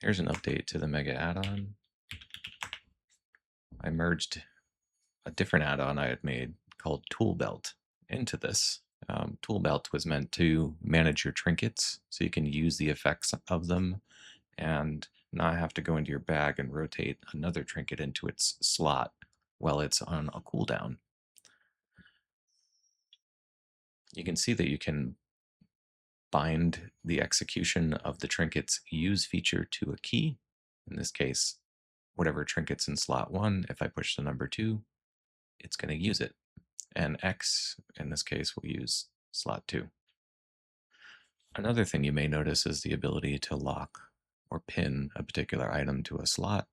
Here's an update to the Mega add-on. I merged a different add-on I had made called Tool Belt into this. Tool Belt was meant to manage your trinkets so you can use the effects of them and not have to go into your bag and rotate another trinket into its slot while it's on a cooldown. You can see that you can bind the execution of the trinket's use feature to a key. In this case, whatever trinket's in slot 1, if I push the number 2, it's going to use it. And X, in this case, will use slot 2. Another thing you may notice is the ability to lock or pin a particular item to a slot.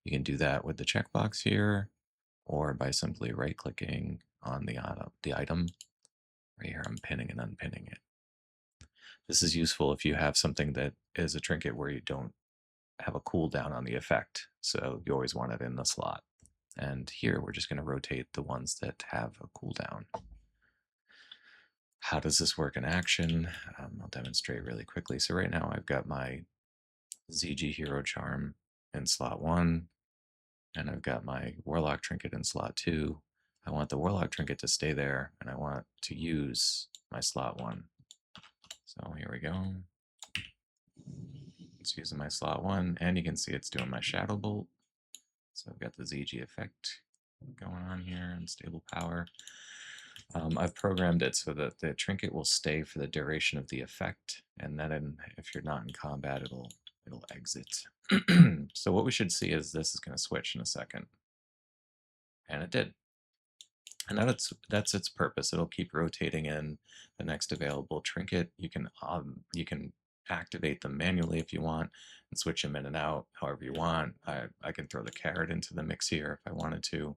You can do that with the checkbox here, or by simply right-clicking on the item. Right here, I'm pinning and unpinning it. This is useful if you have something that is a trinket where you don't have a cooldown on the effect, so you always want it in the slot. And here we're just going to rotate the ones that have a cooldown. How does this work in action? I'll demonstrate really quickly. So right now I've got my ZG Hero Charm in slot 1, and I've got my Warlock Trinket in slot 2. I want the Warlock Trinket to stay there, and I want to use my slot 1. So here we go. It's using my slot 1, and you can see it's doing my Shadow Bolt. So I've got the ZG effect going on here, and stable power. I've programmed it so that the trinket will stay for the duration of the effect, and then if you're not in combat, it'll exit. So what we should see is this is going to switch in a second, and it did. And that's its purpose. It'll keep rotating in the next available trinket. You can activate them manually if you want, and switch them in and out however you want. I can throw the carrot into the mix here if I wanted to.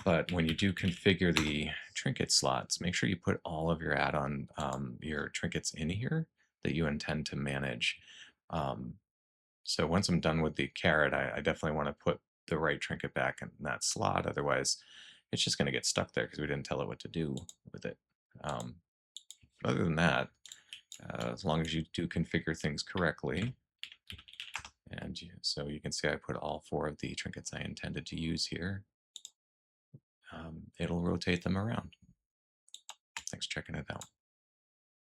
But when you do configure the trinket slots, make sure you put all of your add-on, your trinkets in here that you intend to manage. So once I'm done with the carrot, I definitely want to put the right trinket back in that slot. Otherwise, it's just going to get stuck there because we didn't tell it what to do with it. Other than that, as long as you do configure things correctly, and so you can see I put all 4 of the trinkets I intended to use here. It'll rotate them around. Thanks for checking it out.